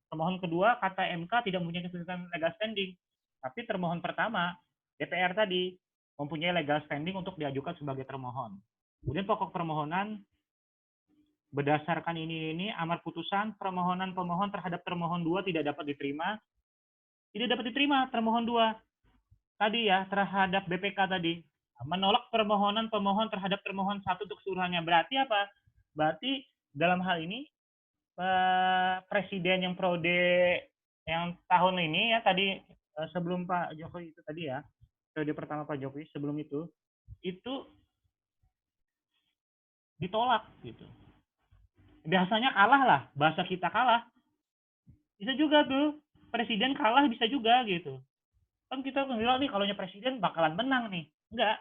Permohon kedua kata MK tidak mempunyai kedudukan legal standing, tapi termohon pertama DPR tadi mempunyai legal standing untuk diajukan sebagai termohon. Kemudian pokok permohonan berdasarkan ini amar putusan permohonan pemohon terhadap termohon 2 tidak dapat diterima. Tidak dapat diterima termohon 2 tadi ya terhadap BPK tadi. Menolak permohonan pemohon terhadap termohon 1 untuk keseluruhannya. Berarti apa? Berarti dalam hal ini Presiden yang periode yang tahun ini ya tadi sebelum Pak Jokowi itu tadi ya, periode pertama Pak Jokowi sebelum itu ditolak gitu. Biasanya kalah lah, bahasa kita kalah. Bisa juga tuh, Presiden kalah bisa juga gitu. Kan kita bilang nih kalau Presiden bakalan menang nih. Enggak.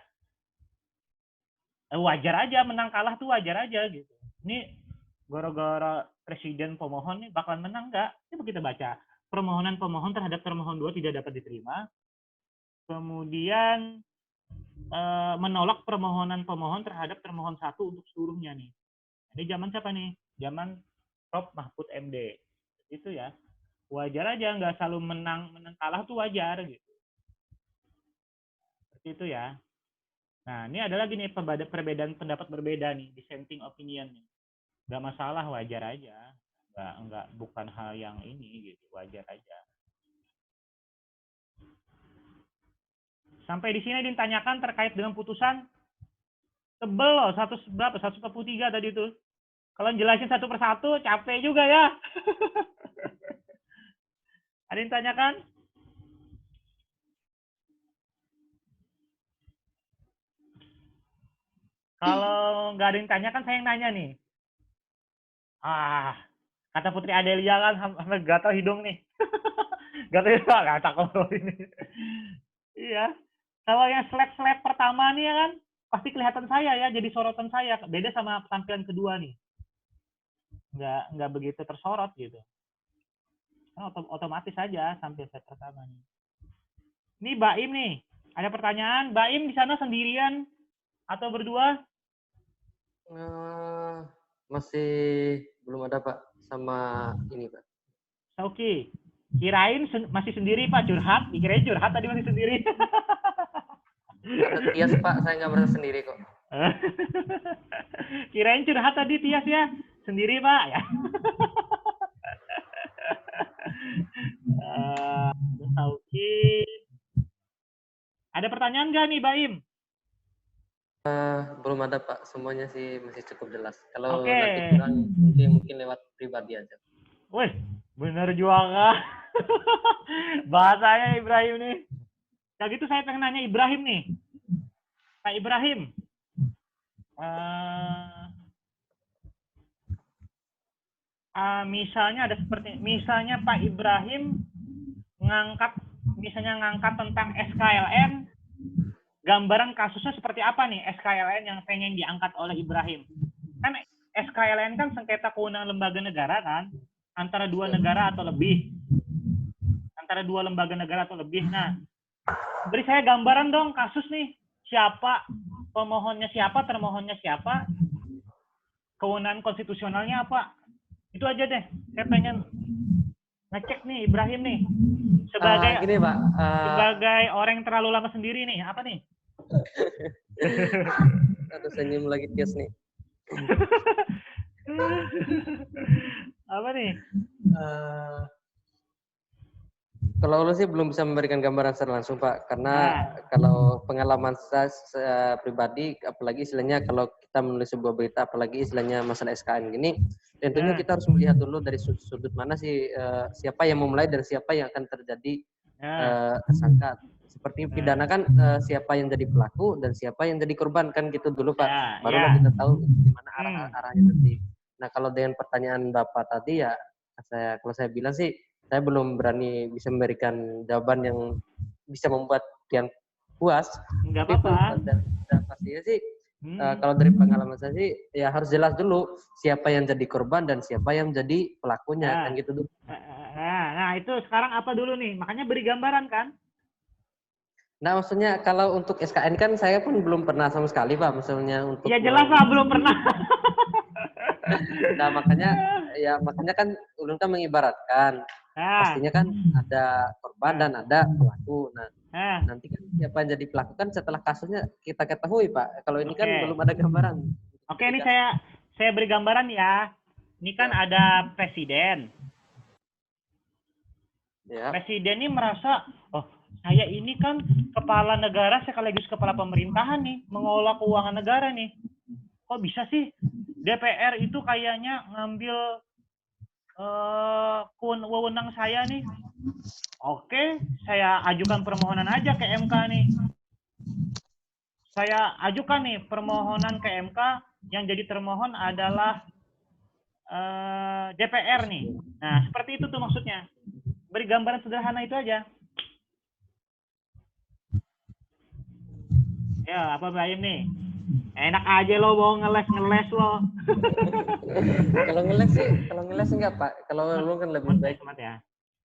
Wajar aja menang kalah tuh wajar aja gitu. Ini gara-gara Presiden pemohon nih bakalan menang enggak? Coba kita baca. Permohonan pemohon terhadap termohon 2 tidak dapat diterima. Kemudian menolak permohonan pemohon terhadap termohon 1 untuk seluruhnya nih. Ini zaman siapa nih? Zaman Prof. Mahfud MD. Itu ya. Wajar aja nggak selalu menang kalah tuh wajar gitu. Seperti itu ya. Nah, ini ada lagi nih perbedaan pendapat berbeda nih, dissenting opinion nih. Nggak masalah, wajar aja. Nggak bukan hal yang ini gitu, wajar aja. Sampai di sini ditanyakan terkait dengan putusan. Tebel loh, 143 tadi itu. Kalau jelasin satu persatu, capek juga ya. Ada yang tanyakan? Kalau nggak ada yang tanyakan, saya yang nanya nih. Kata Putri Adelia kan sampai gatal hidung nih. Gatal hidung, nggak takut ini. Iya. Kalau yang slide pertama nih ya kan, pasti kelihatan saya ya, jadi sorotan saya. Beda sama tampilan kedua nih. Nggak begitu tersorot gitu. Kan otomatis aja sampai slide pertama nih. Ini Baim nih. Ada pertanyaan, Baim di sana sendirian atau berdua? Masih belum ada Pak, sama ini Pak. Oke. Kirain masih sendiri Pak, curhat. Dikirain curhat tadi masih sendiri. Ada Tias Pak, saya nggak merasa sendiri kok. Kirain curhat tadi Tias ya, sendiri Pak ya. Oke. Ada pertanyaan nggak nih Baim? Belum ada Pak, semuanya sih masih cukup jelas. Kalau Oke. nanti kurang mungkin lewat pribadi aja. Wih, bener juga. Bahasanya Ibrahim nih. Kalau gitu saya pengen nanya Ibrahim nih. Pak Ibrahim. Misalnya ada seperti, misalnya Pak Ibrahim ngangkat tentang SKLN, gambaran kasusnya seperti apa nih SKLN yang pengen diangkat oleh Ibrahim? Kan SKLN kan sengketa kewenangan lembaga negara kan, antara dua negara atau lebih. Antara dua lembaga negara atau lebih. Nah, beri saya gambaran dong kasus nih. Siapa pemohonnya siapa, termohonnya siapa, kewenangan konstitusionalnya apa. Itu aja deh. Saya pengen ngecek nih Ibrahim nih. Sebagai gini Pak, sebagai orang yang terlalu lama sendiri nih, apa nih? ada senyum lagi Tias nih. Apa nih? Kalau lu sih belum bisa memberikan gambaran secara langsung Pak, karena kalau pengalaman saya pribadi, apalagi istilahnya kalau kita menulis sebuah berita, apalagi istilahnya masalah SKN gini, tentunya kita harus melihat dulu dari sudut mana sih siapa yang memulai dan siapa yang akan terjadi tersangka. Seperti pidana kan siapa yang jadi pelaku dan siapa yang jadi korban kan gitu dulu Pak. Barulah kita tahu gimana arahnya nanti. Nah kalau dengan pertanyaan Bapak tadi ya, kalau saya bilang sih, saya belum berani bisa memberikan jawaban yang bisa membuat kalian puas. Enggak apa-apa. Dan pastinya sih, kalau dari pengalaman saya sih, ya harus jelas dulu siapa yang jadi korban dan siapa yang jadi pelakunya, kan gitu dulu. Nah, itu sekarang apa dulu nih? Makanya beri gambaran kan? Nah, maksudnya kalau untuk SKN kan saya pun belum pernah sama sekali, Pak. Maksudnya untuk... Ya jelas lah, belum pernah. Nah, makanya kan ulun kan mengibaratkan. Pastinya kan ada korban dan ada pelaku. Nah, nanti kan siapa yang jadi pelaku kan setelah kasusnya kita ketahui, Pak. Kalau ini kan belum ada gambaran. Oke, ini saya beri gambaran ya. Ini kan ada presiden. Ya. Presiden ini merasa, oh saya ini kan kepala negara sekaligus kepala pemerintahan nih, mengelola keuangan negara nih. Kok bisa sih DPR itu kayaknya ngambil wewenang saya nih. Oke, saya ajukan permohonan aja ke MK nih. Saya ajukan nih permohonan ke MK, yang jadi termohon adalah DPR nih. Nah, seperti itu tuh maksudnya. Beri gambaran sederhana itu aja. Ya, apa Baim nih? Enak aja lo mau ngeles lo. Kalau ngeles enggak Pak. Kalau lu kan lebih baik ya.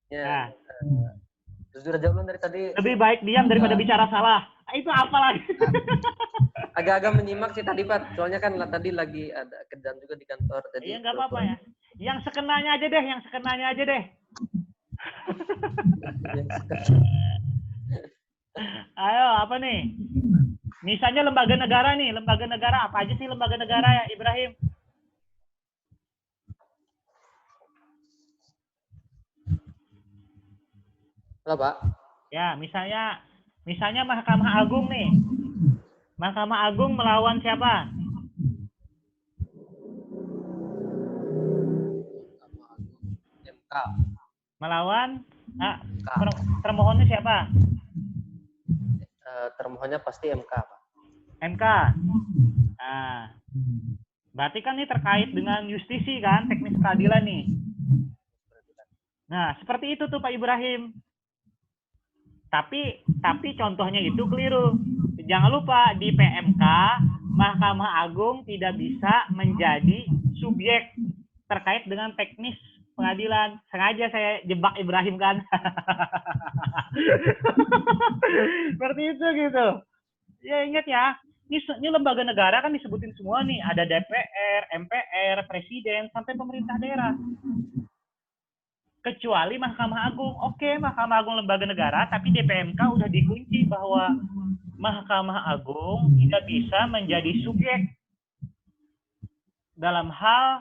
Ya. Jujur aja ulun dari tadi. Lebih baik diam daripada bicara salah. Itu apa lagi? Agak-agak menyimak sih tadi Pak. Soalnya kan tadi lagi ada kerjaan juga di kantor. Iya nggak apa-apa ya. Yang sekenanya aja deh. Ayo, apa nih? Misalnya lembaga negara nih, apa aja sih lembaga negara ya, Ibrahim? Halo, Pak. Ya, misalnya Mahkamah Agung nih. Mahkamah Agung melawan siapa? MK. Melawan termohonnya siapa? Termohonnya pasti MK, Pak. MK. Nah, berarti kan ini terkait dengan justisi kan, teknis keadilan nih. Nah, seperti itu tuh Pak Ibrahim. Tapi contohnya itu keliru. Jangan lupa di PMK, Mahkamah Agung tidak bisa menjadi subjek terkait dengan teknis pengadilan. Sengaja saya jebak Ibrahim kan. Seperti itu gitu. Ya ingat ya, ini lembaga negara kan disebutin semua nih. Ada DPR, MPR, Presiden, sampai pemerintah daerah. Kecuali Mahkamah Agung. Oke, Mahkamah Agung lembaga negara, tapi di PMK udah dikunci bahwa Mahkamah Agung tidak bisa menjadi subjek dalam hal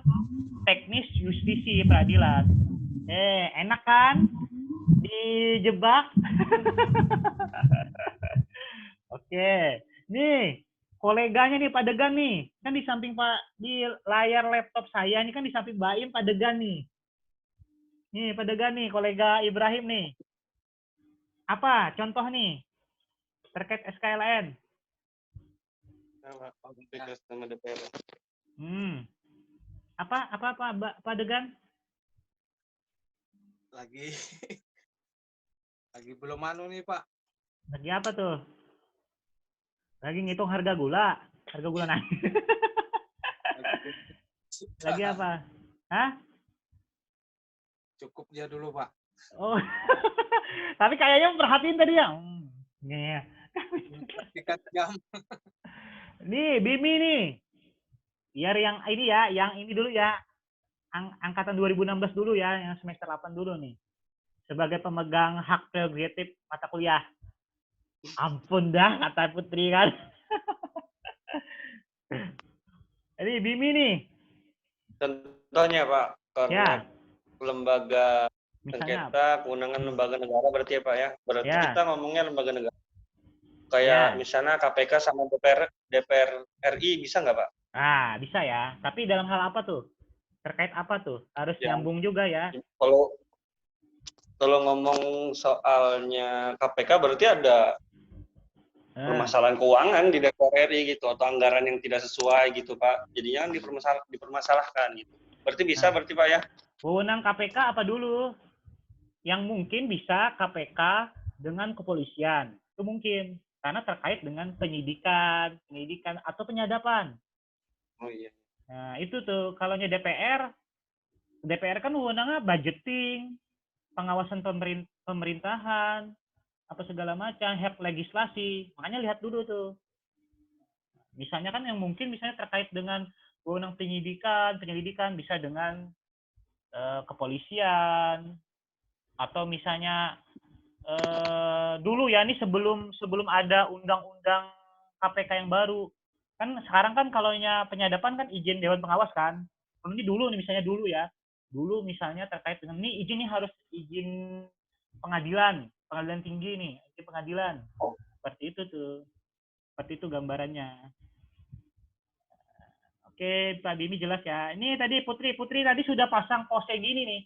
teknis justisi peradilan. Enak kan? Dijebak. Oke. Nih, koleganya nih Pak Degan nih. Kan di samping di layar laptop saya ini kan di samping Baim Pak Degan nih. Nih Pak Degan nih, kolega Ibrahim nih. Apa contoh nih terkait SKLN? Apa Pak Degan? Lagi belum nih Pak. Lagi apa tuh? Lagi ngitung harga gula naik. Lagi apa? Hah? Cukup dia dulu Pak. Oh, tapi kayaknya perhatiin tadi ya. Nih, Bimi nih. Biar yang ini ya, yang ini dulu ya. Angkatan 2016 dulu ya, yang semester 8 dulu nih. Sebagai pemegang hak prerogatif mata kuliah. Ampun dah, kata Putri kan. Jadi Bimi nih. Contohnya Pak, karena lembaga Misalnya, Sengketa kewenangan lembaga negara berarti ya Pak ya. Berarti Ya. kita ngomongnya lembaga negara. Kayak Ya. misalnya KPK sama DPR RI bisa nggak Pak? bisa ya. Tapi dalam hal apa tuh? Terkait apa tuh? Harus Ya. nyambung juga ya. Kalau ngomong soalnya KPK berarti ada permasalahan keuangan di DPR RI gitu atau anggaran yang tidak sesuai gitu Pak. Jadinya dipermasalahkan gitu. Berarti bisa berarti Pak ya? Wewenang KPK apa dulu? Yang mungkin bisa KPK dengan kepolisian. Itu mungkin. Karena terkait dengan penyidikan atau penyadapan. Oh iya. Nah, itu tuh. Kalau DPR kan wewenangnya budgeting, pengawasan pemerintahan, apa segala macam, hak legislasi. Makanya lihat dulu tuh. Misalnya kan yang mungkin misalnya terkait dengan wewenang penyelidikan bisa dengan kepolisian, atau misalnya dulu ya, ini sebelum ada undang-undang KPK yang baru. Kan sekarang kan kalau penyadapan kan izin Dewan Pengawas kan. Kalau ini dulu nih misalnya dulu misalnya terkait dengan ini izin nih harus izin pengadilan tinggi nih, izin pengadilan. Seperti itu tuh. Seperti itu gambarannya. Oke, Pak Dimi jelas ya. Ini tadi Putri tadi sudah pasang pose gini nih.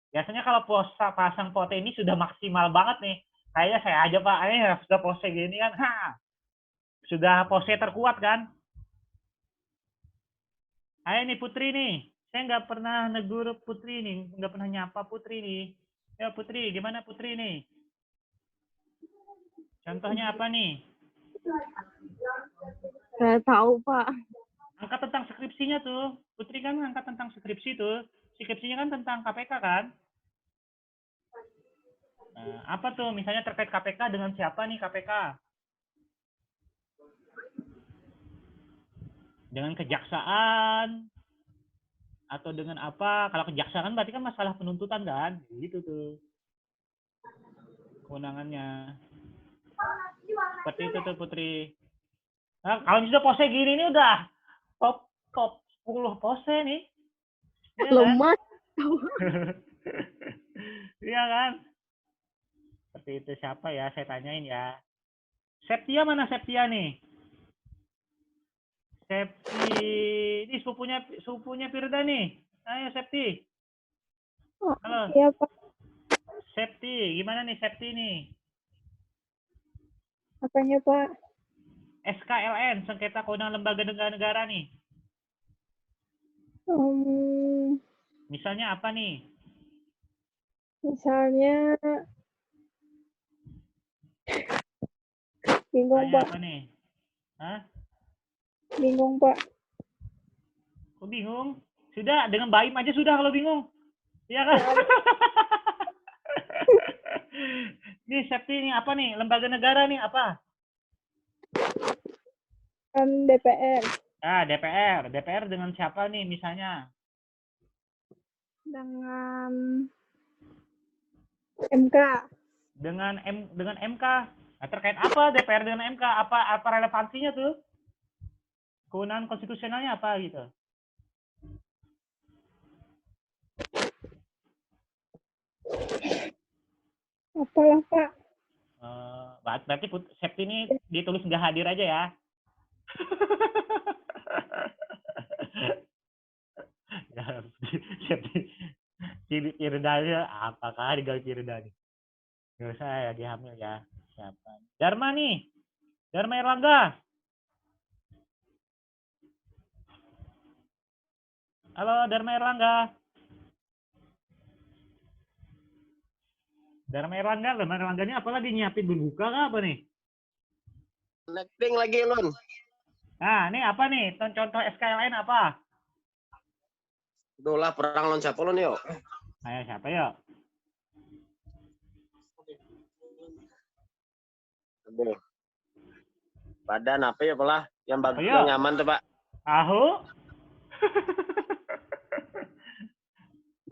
Biasanya kalau pasang foto ini sudah maksimal banget nih. Kayaknya saya aja Pak, ini sudah pose gini kan. Sudah pose terkuat kan. Ayo nih Putri nih. Saya nggak pernah negur Putri nih. Nggak pernah nyapa Putri nih. Ya Putri, gimana Putri nih? Contohnya apa nih? Saya tahu, Pak. Angkat tentang skripsinya tuh. Putri kan angkat tentang skripsi tuh. Skripsinya kan tentang KPK kan? Nah, apa tuh misalnya terkait KPK dengan siapa nih KPK? Dengan kejaksaan atau dengan apa? Kalau kejaksaan berarti kan masalah penuntutan kan? Gitu tuh. Kewenangannya. Seperti itu tuh Putri. Nah, kalau sudah pose gini ini udah top 10 pose nih. Ya, Lemas. Iya kan? Seperti itu siapa ya? Saya tanyain ya. Septia mana Septia nih? Septi, ini sepupunya Firda nih. Ayo Septi. Halo. Iya, Pak. Septi, gimana nih Septi nih? Apanya, Pak? SKLN, sengketa kewenangan lembaga negara nih. Misalnya apa nih? Misalnya bingung, Misalnya Pak. apa nih? Hah? Bingung, Pak. Kok bingung? Sudah, dengan Baim aja sudah kalau bingung. Iya kan? Nih Septi nih apa nih? Lembaga negara nih apa? DPR. DPR. DPR dengan siapa nih misalnya? Dengan MK. Dengan MK. Nah, terkait apa DPR dengan MK? Apa relevansinya tuh? Kewenangan konstitusionalnya apa gitu? Apalah, Pak. Berarti Septi ini ditulis nggak hadir aja ya? Septi Tirdanya apakah diganti Tirdanya? Nggak usah ya, dihamil ya. Siapa? Dharma nih. Dharma Erlangga. Halo Dharma Erlangga. Dharma Erlangga ini apa lagi nyiapin berbuka kah apa nih? Netting lagi Lun. Nah, ini apa nih? Contoh SKLN apa? Itulah perang lawan siapa Lun yuk? Ayo siapa yuk? Aduh. Badan apa ya pelah? Yang bagus, yang nyaman tuh Pak. Ahu?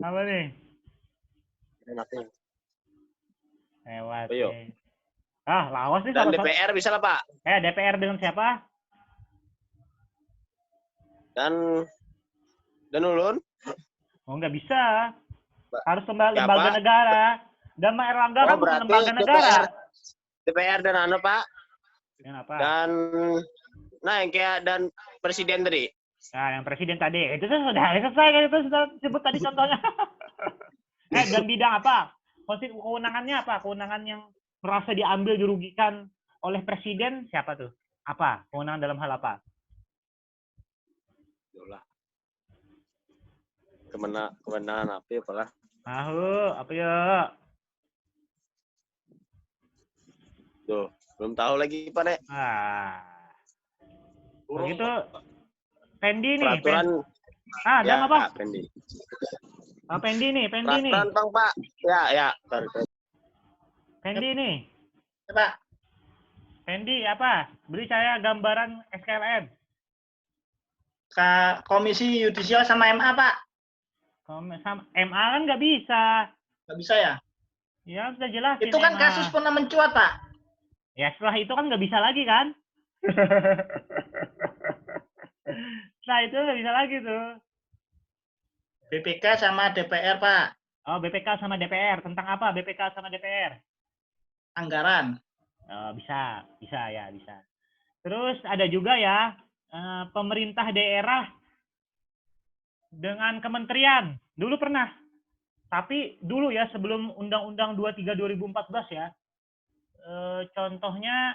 Apa nih? Netting. Lewat. Ayo. Lawas nih. Dan DPR bisa lah Pak. DPR dengan siapa? Dan Ulun. Oh nggak bisa. Harus Ya, lembaga Pak. negara. Dan Pak Erlangga Oh, kan bukan berarti lembaga negara. DPR dan anu Pak. Kenapa? Dan yang kayak dan presiden tadi. Nah, yang presiden tadi itu tuh sudah selesai kan, itu sudah sebut tadi contohnya. Dan bidang apa? Kewenangannya apa? Kewenangan yang merasa diambil dirugikan oleh presiden siapa tuh? Apa? Kewenangan dalam hal apa? Yolah. Kemenangan apa ya, Pak? Apa ya? Tuh, belum tahu lagi, Pak, Dek. Begitu. Pendi nih. Peraturan. Dan apa? Pendi. Pendi nih. Peraturan, Bang, Pak. Ya. Pendi nih. Pak. Pendi apa? Beri saya gambaran SKLN. Komisi Yudisial sama MA, Pak. MA kan nggak bisa. Nggak bisa ya? Ya, sudah jelasin. Itu kan MA. kasus pernah mencuat, Pak. Ya, setelah itu kan nggak bisa lagi kan? Setelah itu nggak bisa lagi tuh. BPK sama DPR, Pak. Oh, BPK sama DPR. Tentang apa BPK sama DPR? Anggaran. Oh, bisa. Terus ada juga ya, pemerintah daerah dengan kementerian. Dulu pernah. Tapi dulu ya, sebelum Undang-Undang 23 2014 ya, contohnya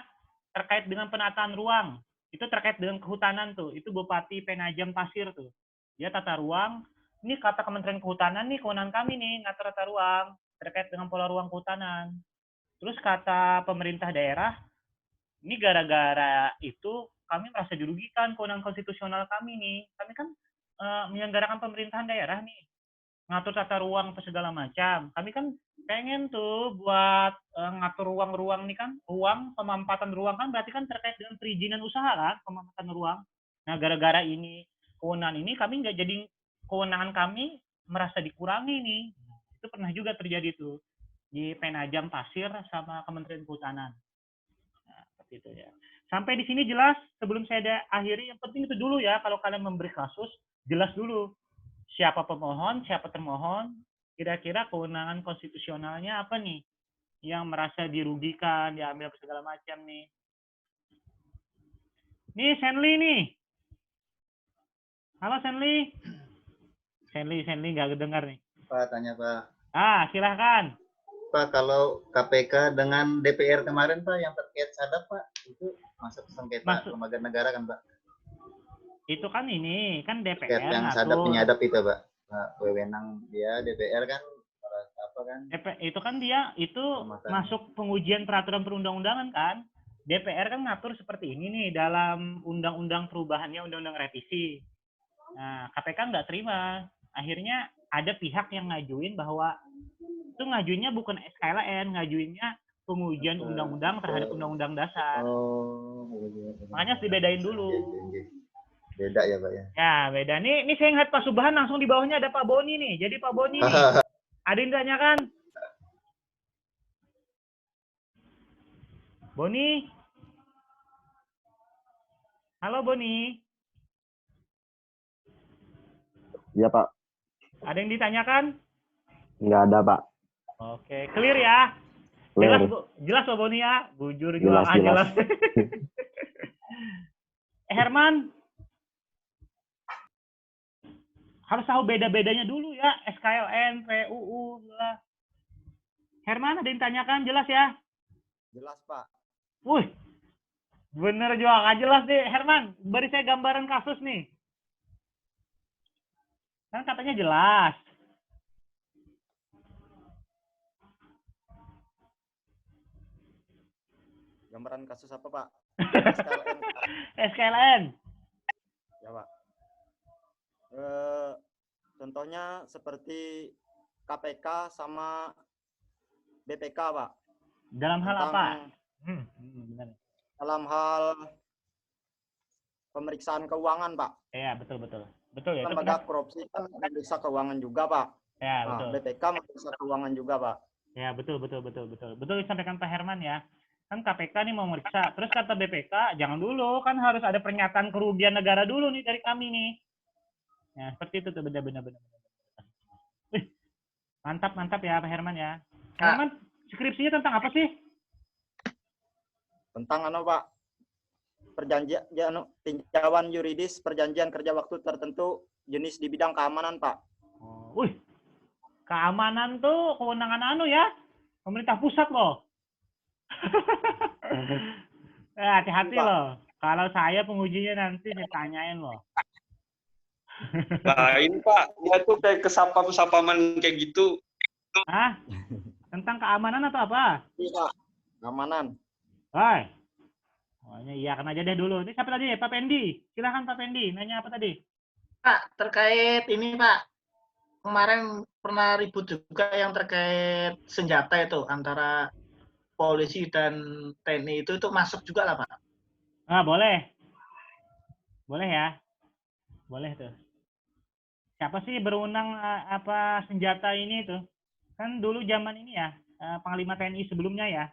terkait dengan penataan ruang. Itu terkait dengan kehutanan tuh. Itu Bupati Penajam Pasir tuh. Dia tata ruang. Ini kata Kementerian Kehutanan nih, kewenangan kami nih, ngatur tata ruang. Terkait dengan pola ruang kehutanan. Terus kata pemerintah daerah, ini gara-gara itu kami merasa dirugikan kewenangan konstitusional kami nih. Kami kan menyelenggarakan pemerintahan daerah nih. Ngatur tata ruang apa segala macam. Kami kan pengen tuh buat ngatur ruang-ruang nih kan, ruang, pemampatan ruang kan berarti kan terkait dengan perizinan usaha kan, pemampatan ruang. Nah, gara-gara ini, kewenangan ini kami nggak jadi, kewenangan kami merasa dikurangi nih. Itu pernah juga terjadi tuh di Penajam Pasir sama Kementerian Kehutanan. Nah, seperti itu ya. Sampai di sini jelas. Sebelum saya akhiri, yang penting itu dulu ya, kalau kalian memberi kasus, jelas dulu siapa pemohon, siapa termohon, kira-kira kewenangan konstitusionalnya apa nih yang merasa dirugikan, diambil segala macam nih. Nih Senli nih. Halo Senli. Senli nggak kedengar nih. Pak, tanya Pak. Silahkan. Pak, kalau KPK dengan DPR kemarin Pak yang terkait sadap Pak, itu masuk sengketa lembaga negara kan Pak? Itu kan ini, kan DPR terkait yang sadap penyadap itu Pak. Wewenang dia DPR kan apa kan? Itu kan dia itu masuk pengujian peraturan perundang-undangan kan? DPR kan ngatur seperti ini nih dalam undang-undang perubahannya, undang-undang revisi. Nah, KPK nggak terima. Akhirnya ada pihak yang ngajuin bahwa itu ngajuinnya bukan SKLN, ngajuinnya pengujian undang-undang terhadap undang-undang dasar. Makanya harus dibedain dulu. Beda ya Pak ya? Ya, beda. Nih saya ngeliat Pak Subhan, langsung di bawahnya ada Pak Boni nih. Jadi Pak Boni nih, ada yang ditanyakan? Boni? Halo Boni? Iya Pak. Ada yang ditanyakan? Nggak ada Pak. Oke, clear ya? Clear. Jelas Pak Boni ya? Bujur juga jelas. Herman? Harus tahu beda-bedanya dulu ya, SKLN, PUU. Herman, ada yang tanyakan, jelas ya? Jelas Pak. Wih, bener juga, nggak jelas deh. Herman, beri saya gambaran kasus nih. Kan katanya jelas. Gambaran kasus apa Pak? SKLN. SKLN. Ya Pak. Contohnya seperti KPK sama BPK Pak. Dalam hal apa? Benar. Dalam hal pemeriksaan keuangan Pak. Iya betul ya. Lembaga korupsi kan memeriksa keuangan juga Pak. Ya betul. BPK memeriksa keuangan juga Pak. Ya betul. Betul disampaikan Pak Herman ya. Kan KPK nih mau meriksa. Terus kata BPK, jangan dulu, kan harus ada pernyataan kerugian negara dulu nih dari kami nih. Ya, seperti itu tuh benar. Mantap, mantap ya Pak Herman ya. Herman, skripsinya tentang apa sih? Tentang Pak? Perjanjian tinjauan yuridis perjanjian kerja waktu tertentu jenis di bidang keamanan, Pak. Wih, keamanan tuh kewenangan ya, pemerintah pusat loh. Hati-hati loh. Kalau saya pengujinya nanti ditanyain loh. Lain Pak, dia tuh kayak kesapam-sapaman kayak gitu. Hah? Tentang keamanan atau apa? Iya, keamanan. Hai. Pokoknya iya kan aja deh dulu. Ini siapa tadi? Pak Pendi. Silakan Pak Pendi. Nanya apa tadi? Pak, terkait ini Pak. Kemarin pernah ribut juga yang terkait senjata itu antara polisi dan TNI itu masuk juga lah Pak. Ah, boleh. Boleh ya. Boleh tuh. Siapa sih berwenang apa senjata ini tuh? Kan dulu zaman ini ya, Panglima TNI sebelumnya ya.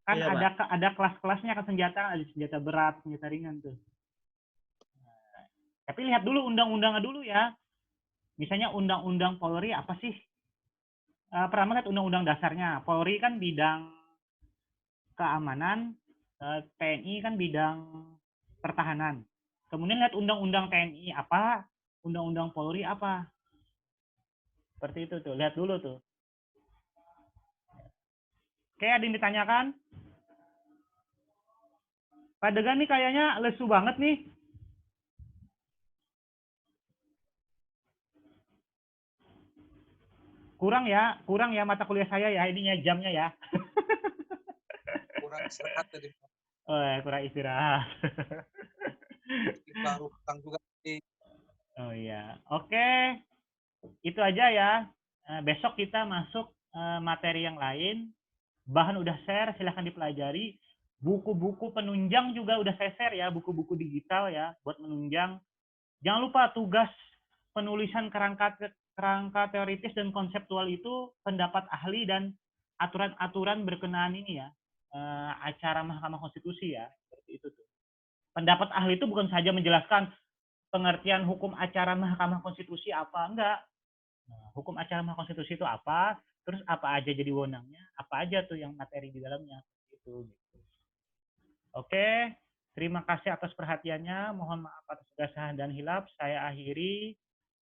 Kan Iya, ada kelas-kelasnya kan senjata, ada senjata berat, senjata ringan tuh. Nah, tapi lihat dulu undang-undangnya dulu ya. Misalnya undang-undang Polri apa sih? Pertama lihat undang-undang dasarnya. Polri kan bidang keamanan, TNI kan bidang pertahanan. Kemudian lihat undang-undang TNI apa, undang-undang Polri apa. Seperti itu tuh, lihat dulu tuh. Oke, ada yang ditanyakan? Pak Degan nih kayaknya lesu banget nih. Kurang ya mata kuliah saya ya, ininya jamnya ya. Kurang istirahat tadi. Oh, kurang istirahat. Baru pulang juga sih. Oh iya, oke. Itu aja ya. Besok kita masuk materi yang lain. Bahan udah share, silahkan dipelajari. Buku-buku penunjang juga udah saya share ya, buku-buku digital ya, buat menunjang. Jangan lupa tugas penulisan kerangka teoritis dan konseptual itu pendapat ahli dan aturan-aturan berkenaan ini ya, acara Mahkamah Konstitusi ya, seperti itu tuh. Pendapat ahli itu bukan saja menjelaskan pengertian hukum acara Mahkamah Konstitusi apa, enggak. Nah, hukum acara Mahkamah Konstitusi itu apa, terus apa aja jadi wewenangnya, apa aja tuh yang materi di dalamnya, itu. Gitu. Oke, terima kasih atas perhatiannya. Mohon maaf atas segala salah dan hilaf. Saya akhiri.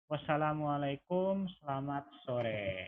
Wassalamualaikum, selamat sore.